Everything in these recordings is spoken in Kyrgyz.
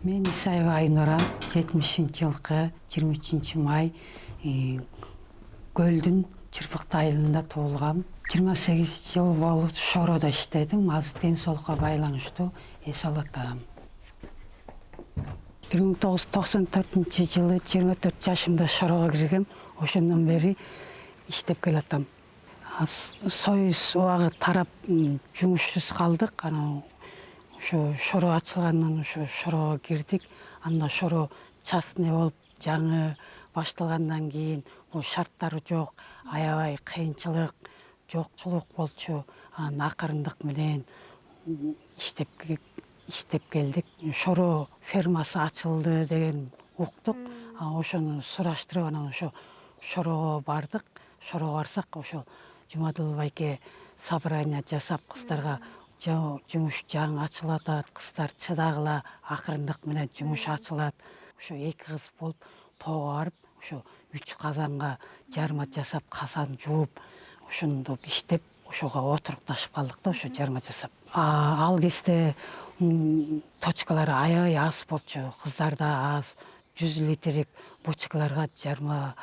Мен Исаева Айнура 70-жылкы 23 май Көлдүн Чырпыкты айылында туулгам. 28 жыл болуп Шороодо иштедим. Азыр ден соолукка байланыштуу эс алатам. 1994-жылы 24 жашымда Шороого киргем. Ошондон бери иштеп келатам. Союз убагы тарап жумушсуз калдык. Анан ошо Шороо ачылгандан Шороого кирдик. Анда Шороо частный болуп жаңы башталгандан кийин бул шарттары жок, аябай кыйынчылык, жокчулук болчу. Анан акырындык менен иштеп келдик. Шороо фермасы ачылды деген уктук. Ошону сураштырып анан ошо Шороого бардык. Шороого барсак ошо Жумадыл байке собрание жасап кыздарга жумуш жаңы ачылып атат, кыздар чыдагыла, акырындык менен жумуш ачылат. Ошо 2 кыз болуп тоого барып, ошо 3 казанга жарма жасап, казан жууп, ошондоп иштеп, ошого отурукташып калдык да, ошо жарма жасап. Ал кезде точкалар аябай аз болчу, кыздарда аз, 100 литрдик бочкаларга жарма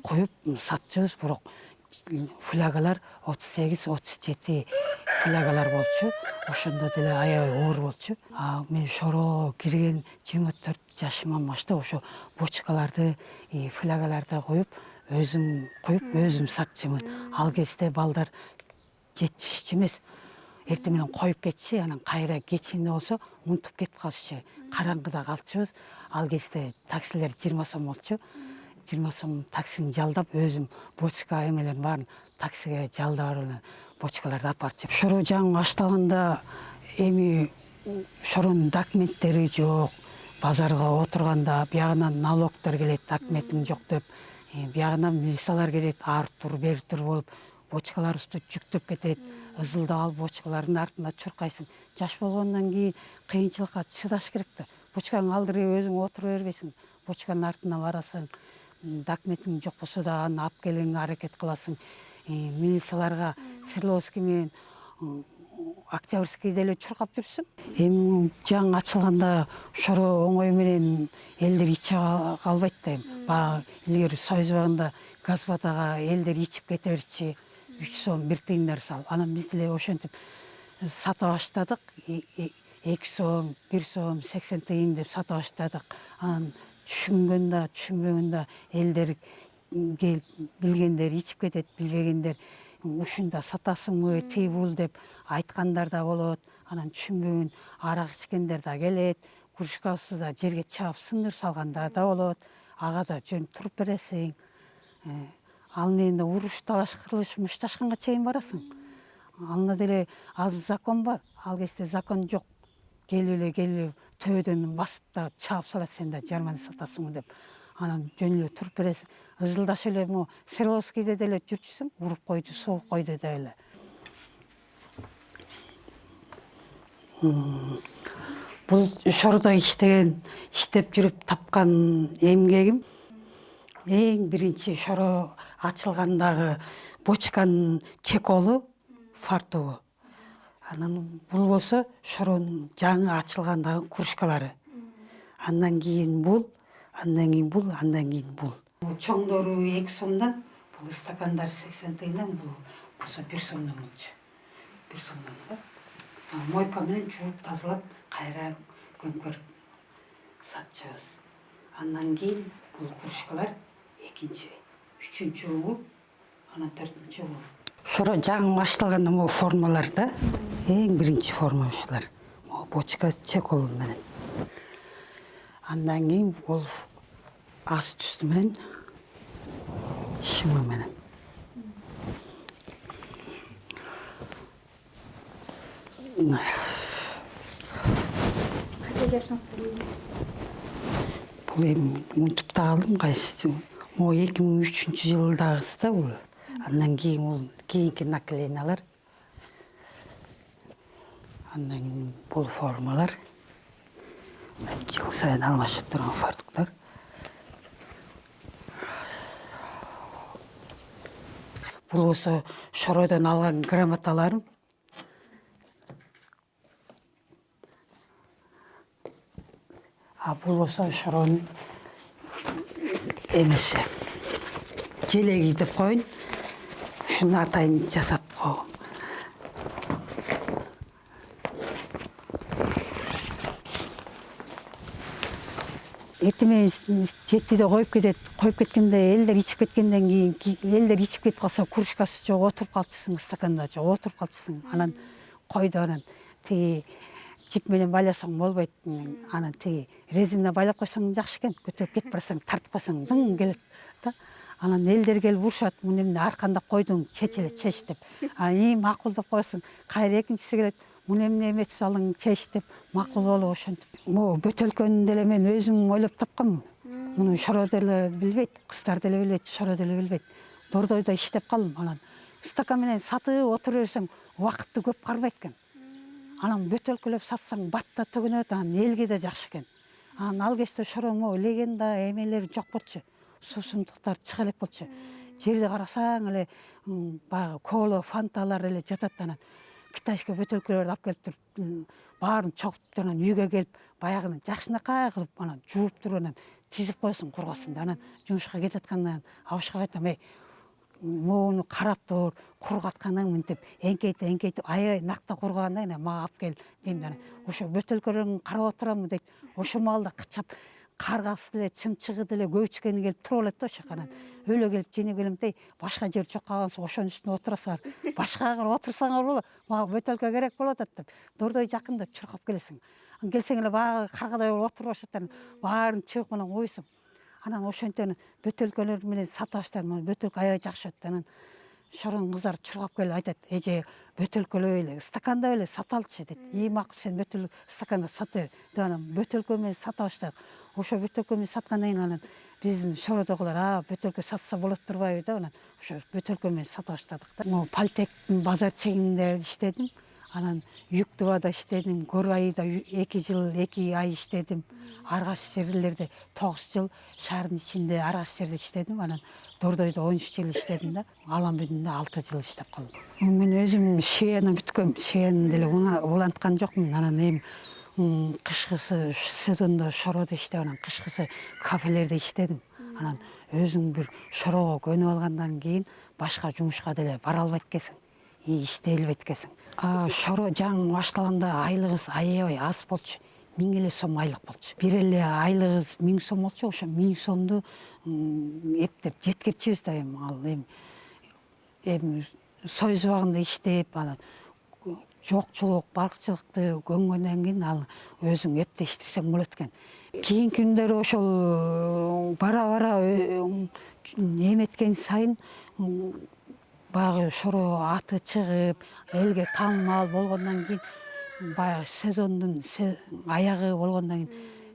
коюп сатчубуз, бирок флягалар 38-37 флягалар болчу. Ошондо деле аябай оор болчу. Мен Шороого кирген 24 жашыман баштап ошо бочкаларды, флягаларды коюп, өзүм сатчумун. Ал кезде балдар жетишчү эмес. Эртең менен коюп кетчи, анан кайра кечинде болсо унутуп кетип калышчу. Караңгыда калчубуз. Ал кезде таксилер 20 сом болчу. 20 сом таксини жалдап, өзүм бочка эмелерин баарын таксиге жалдап алып, бочкаларды алып барчу. Шороо жаңы башталганда эми Шороонун документтери жок. Базарга отурганда биягынан налогтор келет, документиң жок деп. Биягынан милициялар келет, ар-тур, бери-тур болуп, бочкаларыбызды жүктөп кетет. Ызылдап алып бочкалардын артында чуркайсың. Жаш болгондон кийин кыйынчылыкка чыдаш керек да. Бочкаңды алдырып өзүң отура бербейсиң. Бочканын артына барасың. Документиң жок болсо да аны алып келгенге аракет кыласың. Милицияларга Свердловский менен Октябрьский деле чуркап жүрсүң. Эми жаңы ачылганда Шороо оңой менен элдер иче калбайт да. Баягы илгери Союз убагында газ водага элдер ичип кете берчи. 3 сом 1 тыйындар салып. Анан биз деле ошентип сата баштадык. 2 сом, 1 сом, 80 тыйын деп сата баштадык. Анан түшүнбөгөн элдер келип, билгендер ичип кетет, билбегендер ушунда сатасыңбы, тиги бул деп айткандар да болот. Анан түшүнбөгөн арак ичкендер да келет. Кружкабызды да жерге чаап сындырып салгандар да болот. Ага да жөн туруп бересиң. Ал менен да уруш, талаш, кырылыш, мушташканга чейин барасың. Анда деле азыр закон бар. Ал кезде закон жок. Келип төбөдөн басып да чаап салат, сен да жарманы сатасыңбы деп. Анан жөн эле туруп бересиң. Ызылдашып эле могу Свердловскийде деле жүрчүсүң, уруп койду, согуп койду деп эле. Бул Шороодо иштеп жүрүп тапкан эмгегим эң биринчи Шороо ачылгандагы бочканын чеколу, фартугу. Анан бул болсо Шороонун жаңы ачылгандагы кружкалары. Андан кийин бул, андан кийин бул, андан кийин бул. Чоңдору 2 сомдон, бул стакандар 80 тыйындан, бул болсо 1 сомдон болчу. 1 сомдон да. Мойка менен жууп тазалап, кайра көмкөрүп сатчубуз. Андан кийин бул кружкалар экинчи, үчүнчү бул, анан 4-чү бул. Шороо жаңы башталганда могу формалар да, эң биринчи форма ушулар. Могу бочка чекол менен. Андан кийин бул ас түстү менен, шыма менен. Кача жашыңызда? Бул эми унутуп да калдым кайсы. Могу 2003-жылдагысы да бул. Андан кийин бул кийинки наклейналар. Андан кийин бул формалар. Жыл сайын алмашып турган фартуктар. Бул болсо Шороодон алган грамоталарым. бул болсо шоронун эмеси желеги деп коеюн, ушуну атайын жасап койгом. Эртең менен 7-де коюп кетет. Коюп кеткенде элдер ичип кеткенден кийин, элдер ичип кетип калса кружкасы жок, отуруп калчусуң, стаканда жок, отуруп калчусуң. Анан койду, анан тиги жип менен байласаң болбойт. Анан тиги резина байлап койсоң жакшы экен. Көтөрүп кетип барсаң, тартып койсоң дың келет да. Анан элдер келип урушат, муну эмне арканда койдуң, чеч эле, чеч деп. Анан макул деп коесуң. Кайра экинчиси келет, муну эмне эметип салдың, чеч деп, макул болуп ошентип. Могу бөтөлкөнү деле мен өзүм ойлоп тапканмын. Муну шоро деле билбейт, кыздар деле билбейт, шоро деле билбейт. Дордойдо иштеп калдым. Анан стакан менен сатып отура берсең, убакытты көп карбайт экен. Анан бөтөлкөлөп сатсаң, батта төгүнөт, анан элге да жакшы экен. Анан ал кезде шоро могу легенда эмелери жок болчу. Суусундуктар чыга элек болчу. Жерди карасаң эле баягы кола, фанталар эле жатат. Анан китайский бөтөлкөлөрдү алып келип туруп, баарын чогуп, анан үйгө келип, баягыны жакшынакай кылып, анан жууп туруп, анан тизип коесуң кургасын. Анан жумушка кетаткандан абышка айтам, могуну карап тур, кургатканың мынтип эңкейтип, аябай накта кургагандан кийин мага алып кел дейм. Анан ошо бөтөлкөлөрүн карап отурамын дейт. Ошол маалда кычап каргасы деле, чымчыгы деле, көбүчкени келип туруп алат да ошо. Анан өлө келип жеңип келем дей, башка жер жок калганса ошонун үстүнө отурасыңар. Башкага отурсаңар болот, мага бөтөлкө керек болуп атат деп. Дордой жакында чуркап келесиң. Анан келсең эле баягы каргадай болуп отуруп алышат. Баарын чыгып менен койсуң. Анан ошентен бөтөлкөлөр менен сата баштадым. Бөтөлкө аябай жакшы өттү. Анан шоронун кыздары чуркап келип айтат, эже бөтөлкөлөй эле, стаканда эле саталчы дейт. Макул сен бөтөл стаканда сата бер деп. Анан бөтөлкө менен сата баштадык. Ошо бөтөлкө менен саткандан кийин анан биздин шородогулар бөтөлкө сатса болот турбайбы деп, анан ошо бөтөлкө менен сата баштадык да. Могу Политехтин базар чегинде иштедим. Анан Юктубада иштедим. Горайда 2 жыл 2 ай иштедим. Ар кайсы жерлерде 9 жыл шаардын ичинде ар кайсы жерде иштедим. Анан Дордойдо 13 жыл иштедим да. Аламбүдүндө 6 жыл иштеп калдым. Мен өзүм швеяны бүткөм. Швеяны деле уланткан жокмун. Анан кышкысы сезондо шоrodо иштеп, анан кышкысы кафелерде иштедим. Анан өзүң бир шорого көнүп алгандан кийин башка жумушка деле бара албайт экенсиң. Иштей элбейт экенсиң. Шоро жаңы баштаганда айлыгыбыз аябай аз болчу. 1000 эле сом айлык болчу. Бир эле айлыгыбыз 1000 сом болчу. Ошо 1000 сомду эптеп жеткирчүбүз да эми союз убагында иштеп, анан жокчулук, балыкчылыкты көнгөндөн кийин ал өзүң эптештирсең болот экен. Кийинки күндөрү ошол бара-бара эметкен сайын баягы шоро аты чыгып, элге таанымал болгондон кийин, баягы сезондун аягы болгондон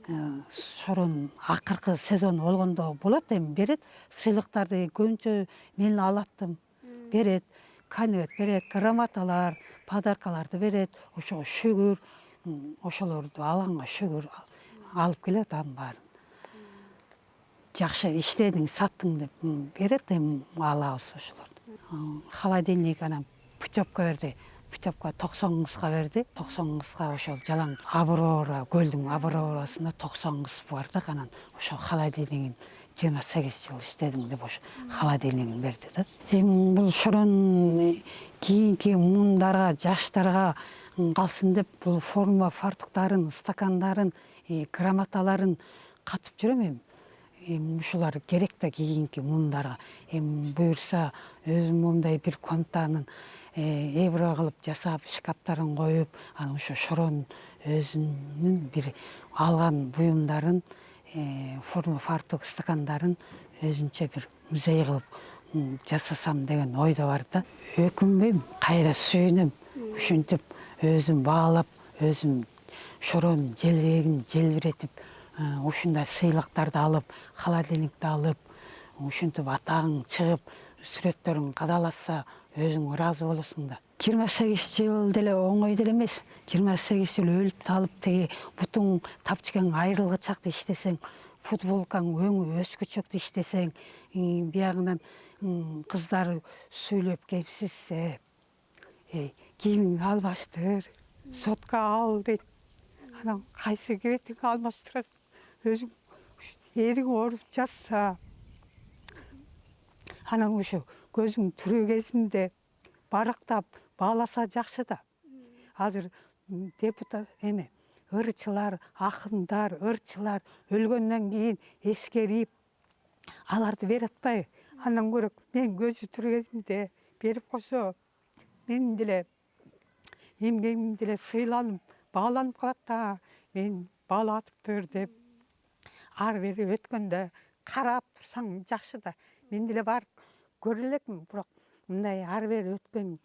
кийин, шоронун акыркы сезону болгондо болот, эми берет сыйлыктарды, көбүнчө мен алаттым, берет, конверт берет, грамоталар, подаркаларды берет, ошого шүгүр, ошолорду алганга шүгүр алып келет, анын баарын. Жакшы иштедиң, саттың деп берет, эми алабыз ошолорду. Холодильник анан путевка берди. Путевка 90 кызга берди. 90 кызга ошол жалаң Аврора, көлдүн Аврорасында 90 кыз бар да. Анан ошо холодильнигин 28 жыл иштедим деп ошо холодильнигин берди да. Эми бул шоронун кийинки муундарга, жаштарга калсын деп бул форма фартуктарын, стакандарын, грамоталарын катып жүрөм эми. Ушулар керек да кийинки муундарга. Эми буюрса өзүм мондай бир комнатанын евро кылып жасап, шкаптарын коюп, анан ошо шоронун өзүнүн бир алган буюмдарын, форма фартук, стакандарын өзүнчө бир музей кылып жасасам деген ойдо бар да. Өкүнбөйм, кайра сүйүнөм. Ушинтип өзүм баалап, өзүм шоронун желегин желбиретип, ушундай сыйлыктарды алып, холодильникти алып, ушинтип атаң чыгып, сүрөттөрүң кадаласа, өзүң ыраазы болосуң да. 28 жыл деле оңой деле эмес. 28 жыл өлүп талып, теги бутуң тапчыкаң айрылгычакты иштесең, футболкаң өңү өскүчөктү иштесең, биягынан кыздар сүйлөп келипсиз, кийимиңди албаштыр, сотка ал дейт. Анан кайсы кебетиңди алмаштырасың, өзүң эриң ооруп жатса, анан ошо көзүң тирүү кезинде барактап бааласа жакшы да. Азыр депутат ырчылар, акындар, ырчылар өлгөндөн кийин эскерип аларды берип атпайбы? Андан көрө мен көзү тирүү кезимде берип койсо, менин деле эмгегим деле сыйланып, бааланып калат да. Мен баалатыптыр деп ары бери өткөндө карап турсаң жакшы да. Мен деле барып көрө элекмин, бирок мындай ары бери өткөн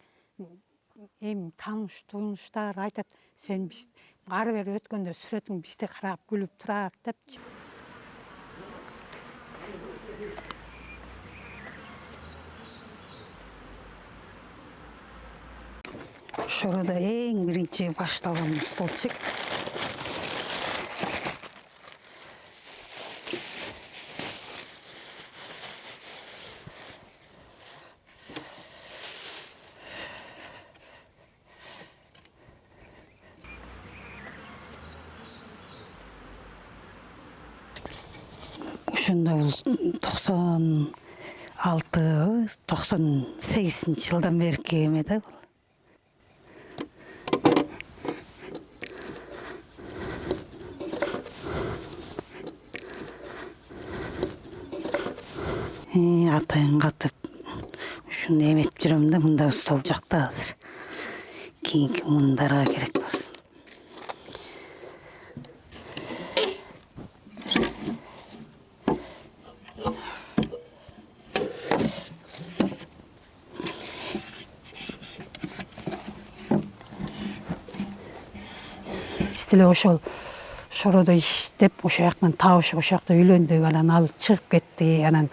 тааныш тунуштар айтат, сен ары бери өткөндө сүрөтүң бизди карап күлүп турат депчи. Шороодо эң биринчи башталган столчик. Ошондо бул 96-98 жылдан берки эме да бул. Атайын катып ушуну эметип жүрөм да, мында стол жакта азыр. Кийинки мундарға керек болсын. Деле ошол Шороодо иштеп, ошол жактан табыш, ошол жакта үйлөндүк, анан ал чыгып кетти. Анан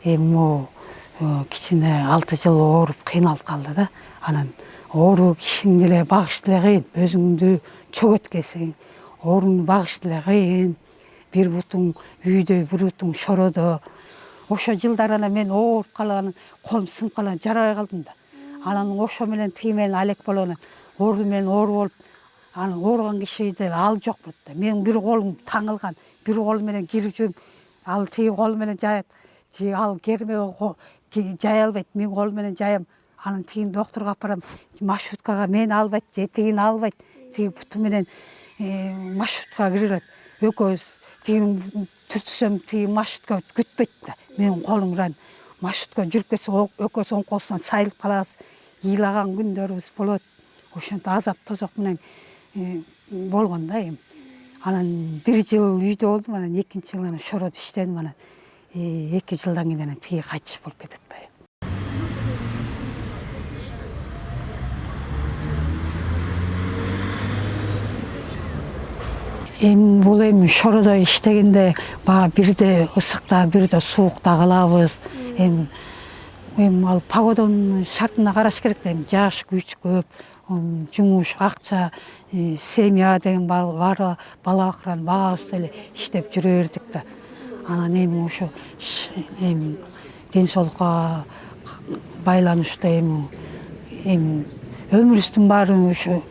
могу кичине 6 жыл ооруп кыйналып калды да. Анан оору кишиң деле багыш деле кыйын, өзүңдү чөгөткесиң, ооруну багыш деле кыйын. Бир бутуң үйдө, бир бутуң Шороодо. Ошо жылдары анан мен ооруп калган, колум сынып калган, жарабай калдым да. Анан ошо менен тиги менен алек болуп, анан оору менен оору болуп, анан ооруган кишиде ал жок болот да. Менин бир колум таңылган, бир колу менен кирип жүрүм, ал тиги колу менен жаят, же ал кермеге жая албайт, мен колу менен жаям. Анан тигин доктурга алып барам, маршруткага мени албайт, же тигини албайт. Тиги буту менен маршруткага кире алат. Экөөбүз тигини түртсөм, тиги маршрутка күтпөйт да. Менин колумдан маршрутка жүрүп кетсе, экөөбүз оң колубуздан сайылып калабыз. Ыйлаган күндөрүбүз болот. Ошентип азап тозок менен болгон да эми. Анан 1 жыл үйдө болдум, анан 2-нчи жылы анан Шороодо иштедим, анан 2 жылдан кийин анан тиги кайтыш болуп кетет атпайбы. Бул эми Шороодо иштегенде баягы бирде ысыкта, бирде суукта калабыз. Эми ал погоданын шартына караш керек да. Жаш, күч көп, жумуш, акча, семья деген баары бала акыран багабыз деле иштеп жүрө бердик да. Анан эми ошо эми ден соолукка байланыштуу эми өмүрүбүздүн баары ошо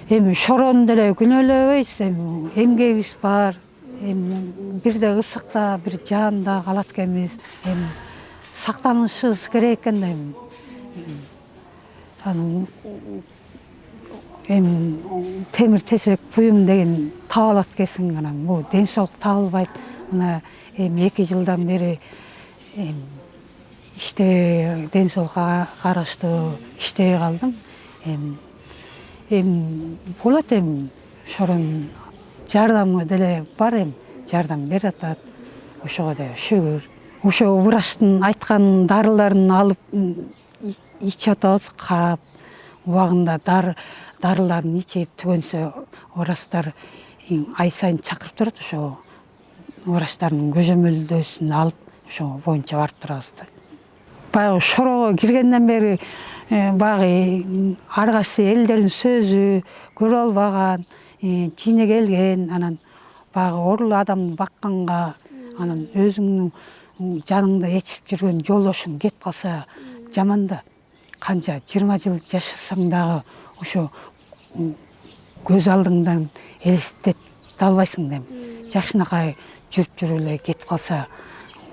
эми Шороону деле күнөөлөбөйбүз, эми эмгегибиз бар. Эми бирде ысыкта, бир жаанда калат экенбиз. Эми сактанышыбыз керек экен да эми. Анан темир тесек буюм деген таап алат экенсиң, анан бул ден соолук табылбайт. Мына эми 2 жылдан бери иште ден соолукка караштуу иштебей калдым. Эми болот, эми Шороонун жардамы деле бар, эми жардам берип атат. Ошого да шүгүр. Ошо врачтын айткан дарыларын алып ичип атабыз, карап, убагында дарыларын ичип түгөнсө, врачтар ай сайын чакырып турат. Ошо врачтардын көзөмөлдөсүн алып, ошого боюнча барып турабыз да. Баягы Шороого киргенден бери баягы ар кайсы элдердин сөзү көрө албаган, жине келген, анан баягы оорулуу адамды бакканга, анан өзүңнүн жаныңда ээрчип жүргөн жолдошуң кетип калса жаман да. Канча 20 жыл жашасаң дагы ошо көз алдыңдан элестетип кетти албайсың дем. Жакшынакай жүрүп эле кетип калса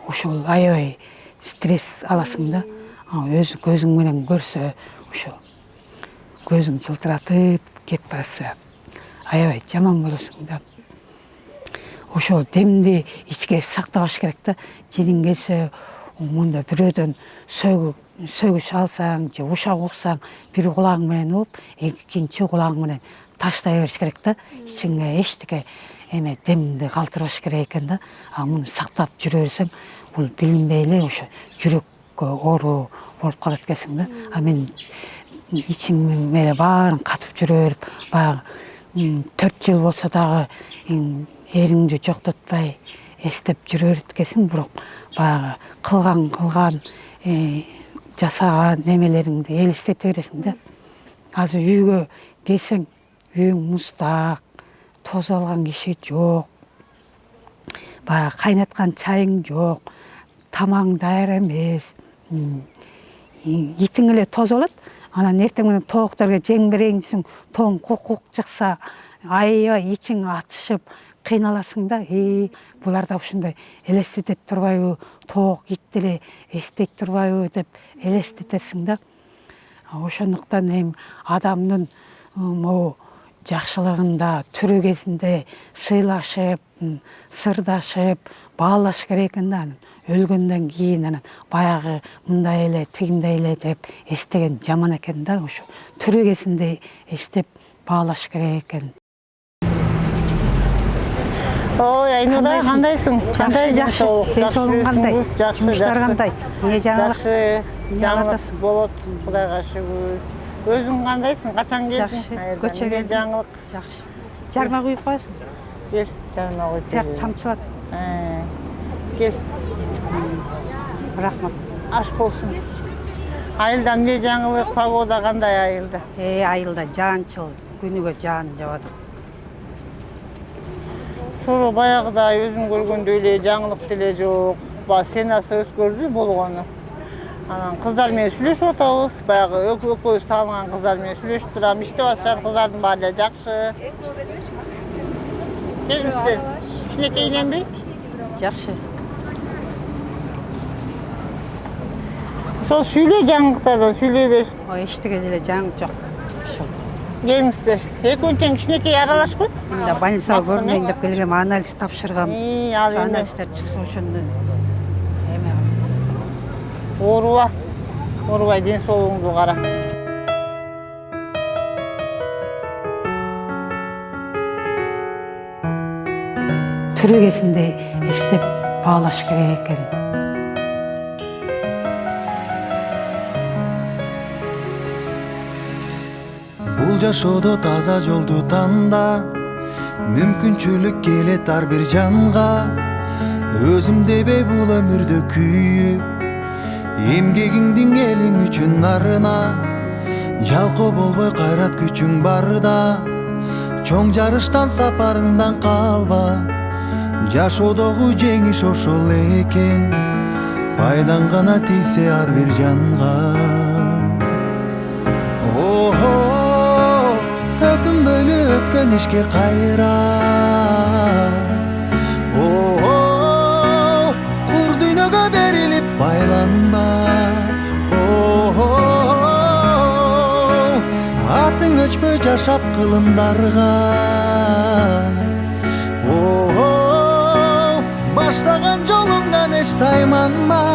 ошол аябай стресс аласың да. Өз көзүң менен көрсө ошо көзүң жылтыратып кетип барса аябай жаман болосуң да. Ошо демди ичке сактабаш керек да. Жиниң келсе мында бирөөдөн сөгүш алсаң же ушак уксаң бир кулагың менен угуп, экинчи кулагың менен таштай бериш керек да. Ичиңе эчтеке эме демди калтырбаш керек экен да. Муну сактап жүрө берсең, бул билинбей эле ошо жүрөккө оору болуп калат экенсиң да. Мен ичим эле баарын катып жүрө берип, баягы 4 жыл болсо дагы эриңди жоктотпай эстеп жүрө берет экенсиң, бирок баягы кылган жасаган немелериңди элестете бересиң да. Азыр үйгө келсең, үйүң муздак, тоз алган киши жок, баягы кайнаткан чайың жок, тамагың даяр эмес, итиң эле тоз болот. Анан эртең менен тоокторго жең берейин десең, тоң кук чыкса, аябай ичиң атышып, кыйналасың да. Буларда ушундай элестетет турбайбы, тоок ит деле эстейт турбайбы деп элестетесиң да. Ошондуктан адамдын могу жакшылыгында, түрү кезинде сыйлашып, сырдашып, баалаш керек экен да. Өлгөндөн кийин анан баягы мындай эле, тигиндей эле деп эстеген жаман экен да. Ошо түрү кезинде эстеп баалаш керек экен. Ой, Айнура, кандайсың? Жакшы. Денсаулыгың кандай? Жумуштар кандай? Эмне жаңылык? Жакшы. Жаңылык болот, Кудайга шүгүр. Өзүң кандайсың? Качан келдиң? Жакшы. Көчөгө жаңылык. Жакшы. Жарма куюп коесуң? Кел, жарма куюп. Тияк тамчылат. Кел. Рахмат. Аш болсун. Айылда эмне жаңылык, погода кандай айылда? Айылда жаанчыл, күнүгө жаан жабады. Соро баягыдай өзүң көргөндөй эле жаңылык деле жок. Сенасы өзгөрдү болгону. Анан кыздар менен сүйлөшүп атабыз. Баягы экөөбүз таанган кыздар менен сүйлөшүп турам. Иштеп атышат кыздардын баары эле жакшы. Келиңиздер. Кичинекей ийненби? Жакшы. Ошол сүйлө жаңылыктардан сүйлөй бер. Эчтеке деле жаңылык жок. Келиңиздер. Экөө тең кичинекей аралашпы? Мында больницага көрүнөйүн деп келгем, анализ тапшыргам. Ал эме. Анализдер чыкса ошондон эме. Ооруба. Оорубай ден соолугуңду кара. Түрү кезинде эстеп баалаш керек экен. Бул жашоодо таза жолду танда, мүмкүнчүлүк келет ар бир жанга. Өзүм дебей бул өмүрдө күйүп, эмгегиңдин элиң үчүн нарына. Жалкоо болбой кайрат күчүң барда, чоң жарыштан сапарыңдан калба. Жашоодогу жеңиш ошол экен, пайдаң гана тийсе ар бир жанга. Өкүнбөйлү өткөн ишке кайра, кур дүйнөгө берилип байланба. Атың өчпөй жашап кылымдарга, баштаган жолуңдан эч тайманма.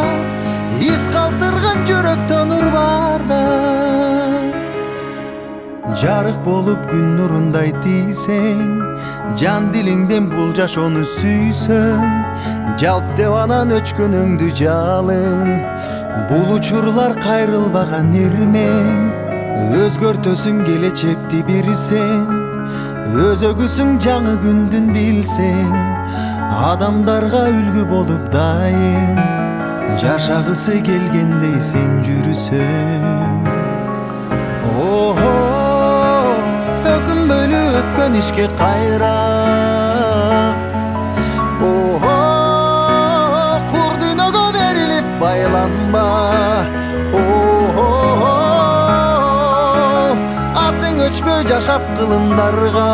Из калтырган жүрөктөн нур барда, жарык болуп күн нурундай тийсең, жан дилиңден бул жашоону сүйсөң, жалп деп анан өчкөнүңдү жалын. Бул учурлар кайрылбаган ирмең, өзгөртөсүң келечекти бир сен. Өзөгүсүң жаңы күндүн билсең, адамдарга үлгү болуп дайым, жашагысы келгендей сен жүрсөң. Өкүнбөйлү өткөн ишке кайра, кур дүйнөгө берилип байланба. Атың өчпөй жашап кылымдарга.